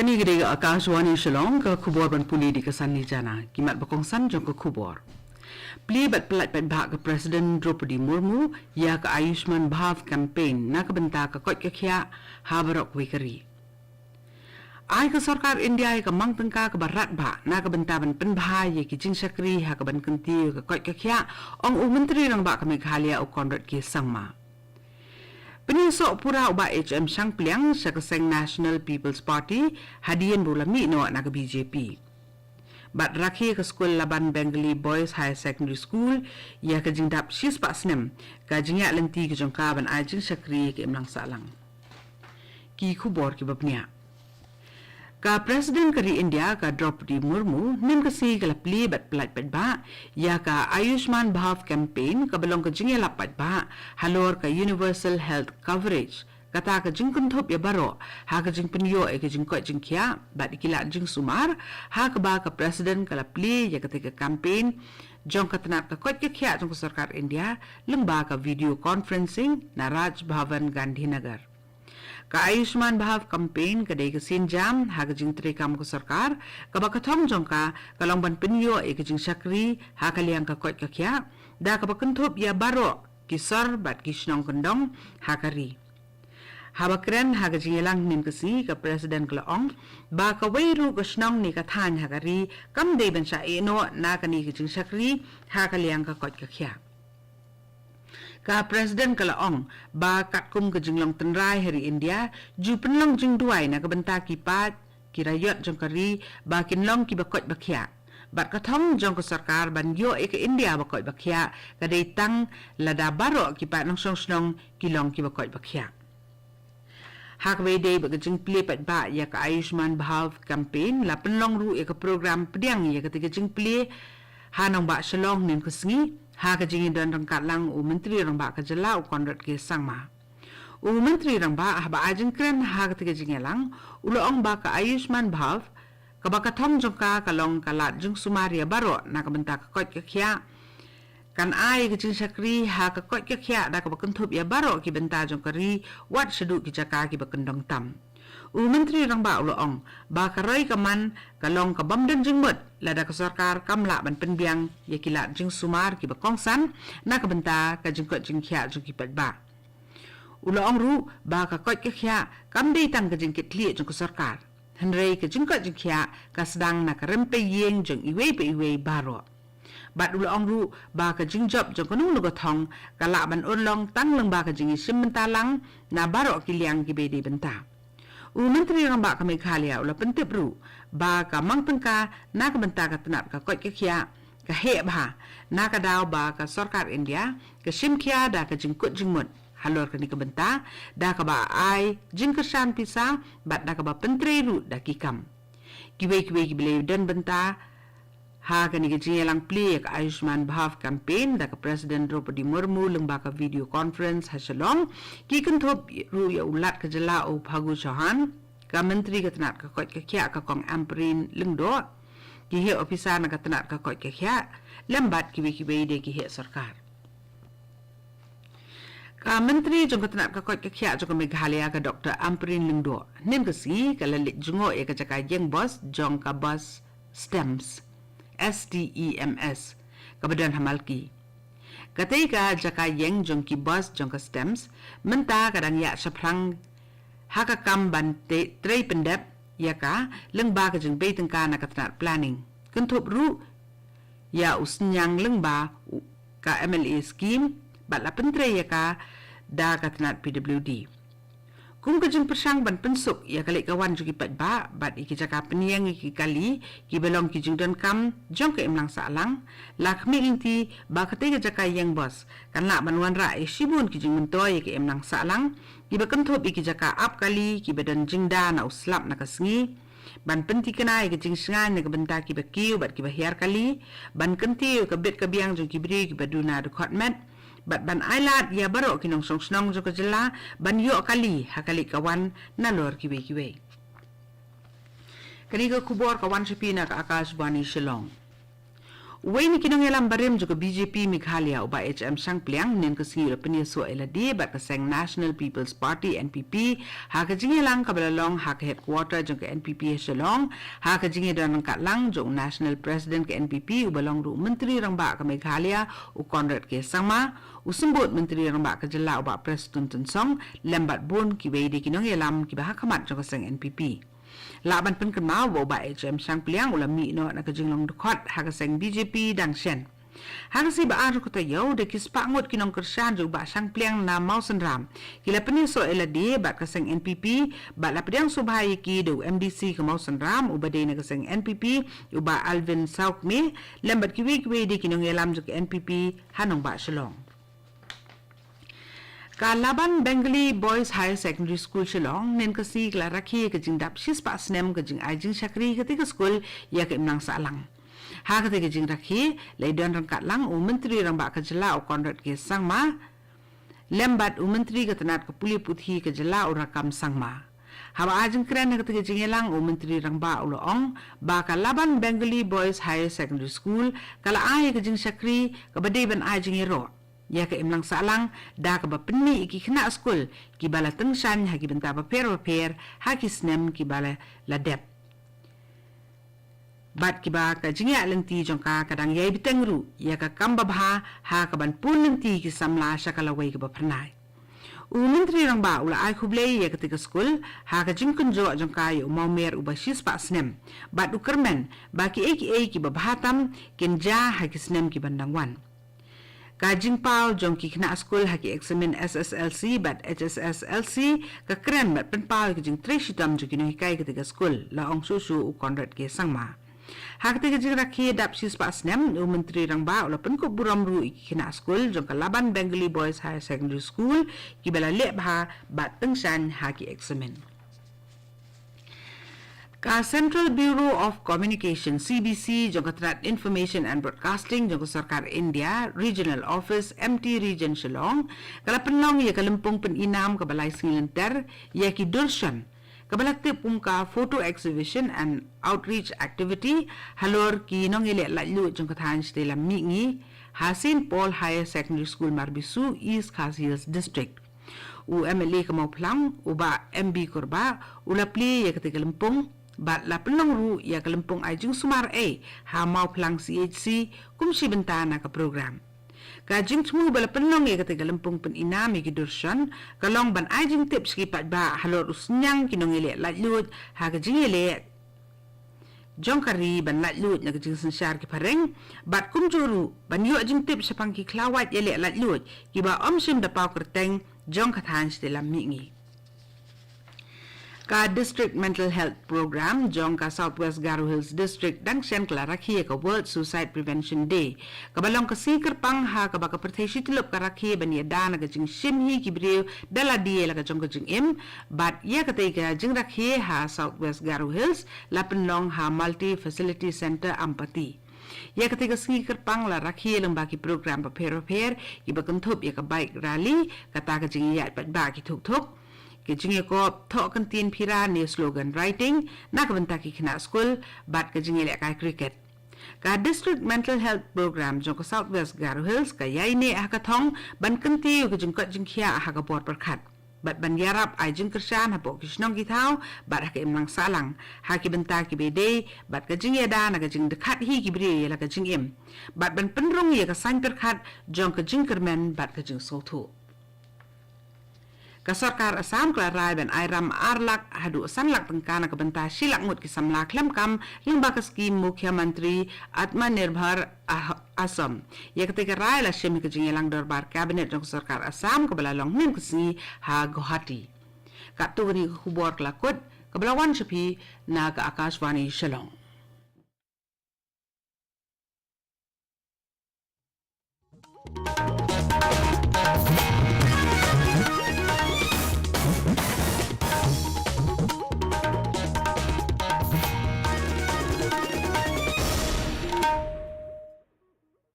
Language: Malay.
Kini gede Akashwani Shillong ke kubor ban puli di kesan ni jana kimat bakongsan jong ke kubor. Pli bat pelat bat bahak ke Presiden Draupadi Murmu ya ke Ayushman Bhav campaign na ke benta ke kot ke khia habarok wikeri. Ai ke sarkar India ke mang tengka ke barat ba na ke benta ban penbhai ye ki jing sakri ha ke ban kenti ke kot ke khia ong menteri rang ba ke Meghalaya u konrat ke sangma. Penisok pura uba HM Sang Pliang sa kaseng National People's Party hadian bulami no na ke BJP. Bat rakhi ke skul Laban Bengali Boys High Secondary School ya ke jingdap sis pak snem ka jingya lenti ke jongka ban ajing sakri ke imlang salang. Ki kubor ki babnia. Ka Presiden kari India ka Draupadi Murmu nim kasi ka lapli bat pelat bat ba ya ka Ayushman Bhav campaign ka belong ka jingya lapat ba halor ka Universal Health Coverage kata ka jing kunthop ya baro ha ka jing penyo e ka jing kot jing kya bat ikila jing sumar ha ka ba ka Presiden ka lapli ya ka campaign jong ka tanak ka kot kya jong ka sarkar India lengba ka video conferencing na Raj Bhavan Gandhinagar. Ka Ayushman Bhav campaign kadai ke sinjam ha ke jing trekam ke sarkar ka bakathong jongka kalong ban penyo e ke jing sakri ha ka liang ka kot ka kya da ka bakenthop ya baro kisar bat kisnong kendong ha kari ha bakren ha ke jing lang nim ke si ka Presiden klaong ba ka weiru ke snong ni ka than ha kari kam dei ban sa e no na ka ni ke jing sakri ha ka liang ka kot ka kya. Ka Presiden kalaong ba katkum ke jinglong tenrai hari India ju penlong jing duai na kebenta kipat kirayot jong kari ba kinlong ki bakot bakhya bat kathong jong ke sarkar ban yo e ke India bakot bakhya kadai tang lada baro kipat nong song kilong ki bakot bakhya hak wede ba jing ple pat ba ya ka Ayushman Bhav campaign la penlong ru e ke program pediang ya ketika jing ple hanong ba Shillong nin kesengi ha ka jingi dan rangkat lang menteri rang ba ka jela konrat ke sangma menteri rang ba ba ajin kren ha ka tiga jingi lang ong ba ka Ayushman Bhav ka ba ka thong jongka ka long kalat jung sumaria baro na ka benta ka kot ka khia kan ai ka jing sakri ha ka kot ka khia da ka ba kenthop ya baro ki benta jong kari wat sedu ki jaka ki ba kendong tam menteri rang ba ong ba ka roi ka man ka long ka bamden jing mut lada ka sarkar kamla ban penbiang ya kilat jing sumar ki ba kongsan na ka benta ka jing kot jing khia jong ki pat ba ong ru ba ka kot ka khia kam dei tang ka jing kitli jong ka sarkar hanrei ka jing kot jing khia ka sedang na ka rempe yeng jong iwe baro bat ong ru ba ka jing job jong kanung lo thong ka la ban long tang lang ba ka jing sim mentalang na baro ki liang ki be de benta menteri rang ba ka Meghalaya ula pentip ru ba ka mang tengka na ka benta ka tenat ka kot ka khia ka he ba na ka daw ba ka sarkar India ka sim khia da ka jing kot jing mut halor ka ni ka benta da ka ba ai jing ka san pisa bat da ka ba pentri ru da ki kam kiwe ki bele dan benta ha ka ni ka jing lang play ka Ayushman Bhav campaign da ka Presiden Draupadi Murmu lengba ka video conference ha Shillong ki kenthop ru ya ulat ka jela o Phagu Chauhan ka menteri ka tenat ka kot ka khia ka kong Amperin lengdo ki he ofisa na ka tenat ka kot ka khia lembat ki de ki he sarkar ka menteri jong ka tenat ka kot ka khia jong ka Meghalaya ka Dr. Amperin lengdo nim ka si ka lalit jungo e ka jaka jeng bos jong ka bos STEMS kabadan hamalki katika jaka yeng jong ki bus jong ka stems menta kadang ya saprang haka kam ban trei pendep ya ka lengba ka jeng be tengka na katnat planning kenthop ru ya usnyang lengba ka MLA scheme bat la pentre ya ka da katnat PWD kung ka jeng persang ban pensuk ya kali kawan jugi pat ba bat iki jaka peniang iki kali ki belong ki jeng dan kam jong ka imlang salang lakmi inti ba kate jaka yang bos kan la ban wan ra e sibun ki jeng mentoy ki imlang salang ki ba kenthop iki jaka ap kali ki badan jeng da na uslap na kasngi ban penti kenai ki jeng sngan na ka benta ki ba kiu bat ki ba hiar kali ban kenti ka bet ka biang jong ki bri ki baduna de khotmet bat ban ailat ya baro kinong song jong ka jela ban yo kali hakali kawan nalor kiwe kani ka kubor kawan sapina ka Akashwani Shillong Uway ni kinong yalang barim juga BJP Meghalaya uba HM Sang Pliang nin kasi European so eladi bat kaseng National People's Party NPP ha kajing yalang kabalalong ha ka headquarter jong ke NPP Shillong ha kajing dan kat lang jong National President ke NPP ubalong ru Menteri rang ba ke Meghalaya u Conrad ke Sangma usembut Menteri rang ba ke Jela uba Preston Tensong lembat bun ki wei di kinong yalam ki bah kamat jong kaseng NPP. Laban pen kenal bawa HM Sang Pliang ulah mi no nak kejinglong dekot hagaseng BJP dang shen. Hagasi ba aru kota yau de kis pangut kinong kersan jug ba Sang Pliang na mau senram. Kila peni so eladi ba kaseng NPP ba la pedang subhai ki do MDC ke mau senram ubade na kaseng NPP uba Alvin Saukme lembat kiwi di kinong yalam jug NPP hanong ba Shillong. Kalaban Bengali Boys Higher Secondary School Shillong nen kasi klaraki ke jing dap sis pa snem ke jing ajing syakri ketika school ya ke imnang salang. Ha ketika jing rakhi leidon rangkat lang u menteri rang ba ke jela u Conrad ke Sangma lembat u menteri ke tenat ke puli putih ke jela u rakam Sangma. Haba ajing keren ketika jing elang u menteri rang ba u loong ba Kalaban Bengali Boys Higher Secondary School kala ai ke jing syakri ke badai ban ajing ero. Ya ke imlang salang da ke bapeni iki kena skul ki bala tengshan haki benta paper haki snem ki bala ladep bat ki ba ka jingya lenti jongka kadang yai bitengru ya ka kamba bha ha ka ban pun lenti ki samla shakala wei ke bapernai u menteri rang ba ula ai khublei ya ketika skul ha ka jingkun jo jongka yu mau mer u basis pa snem bat u kermen ba ki ki babhatam kenja haki snem ki bandangwan Kajing pau jong ki kena skul haki eksamen SSLC bat HSSLC ka keren bat pen pau ki jing 3 shitam jong kino hikai ketika skul la ong susu u Conrad ke Sangma. Ha ketika jing rakhi dap sis pa snem u menteri rang ba ula pen ko buram ru ki kena skul jong Kalaban Bengali Boys Higher Secondary School ki bala lek bha bat tengshan haki eksamen. Ka Central Bureau of Communication CBC jong katrat Information and Broadcasting jong Sarkar India Regional Office MT Region Shillong kala penlong ya kalempung peninam ke balai singilenter ya ki Durshan kabalakte pungka photo exhibition and outreach activity halor ki nongile lalu jong kathan stela mingi Hasin Paul Higher Secondary School Marbisu East Khasi District u MLA ke mau plang uba MB korba ula pli ya ketika lempung bat la pelong ru ya kelempong ajing sumar ha mau pelang CHC kumsi bentana ke program kajing semua bala pelong ya ketika lempong peninam ya Durshan kalong ban ajing tips kipat ba halor usnyang kinong ile latlut ha kajing ile jongkari ban latlut na kajing sensyar ki pareng bat kumjuru ban yu ajing tips sapang ki klawat ile latlut ki ba omsim da pau kerteng jong kathan dalam mingi Ka District Mental Health Program jong ka Southwest Garo Hills District dang sian klarakhi ka World Suicide Prevention Day kabalong ka sikir pang ha ka baka perteshi tilop karakhi bani dana ka jing shimhi ki brio dala die la ka jong ka jing im but ya ka ka jing rakhi ha Southwest Garo Hills lapenlong ha Multi Facility Center Ampati ya ketika sikir pang la rakhi lembaki program paper ki bakentup ya ka bike rally kata ka jing ya pat ba ki thuk Kejing ko thok kantin phira ne slogan writing na kabanta ki khna school bat kejing le ka cricket ka district mental health program jong ko Southwest Garo Hills ka yai ne hakathong ban kanti kejing ka jing khia ha ka bor parkhat bat ban yarap ai jing kersan ha po kishnong ki thau bat ha ke imlang salang ha ki banta ki bede bat kejing yada na kejing dekhat hi ki bre la kejing im bat ban penrong ye ka san perkhat jong kejing kermen bat kejing sothu Kasarkar Assam klarai ben airam arlak hadu sanlak tengkana kebenta silak ngut kisamla klem kam lembaga skim Mukhya Mantri Atmanirbhar Assam ya ketika rai la shemi kejingelang darbar kabinet jong sarkar Assam kebelalong nim kesi ha Guwahati kat tu ni khubor kelakut kebelawan sepi na ke Akashvani Shillong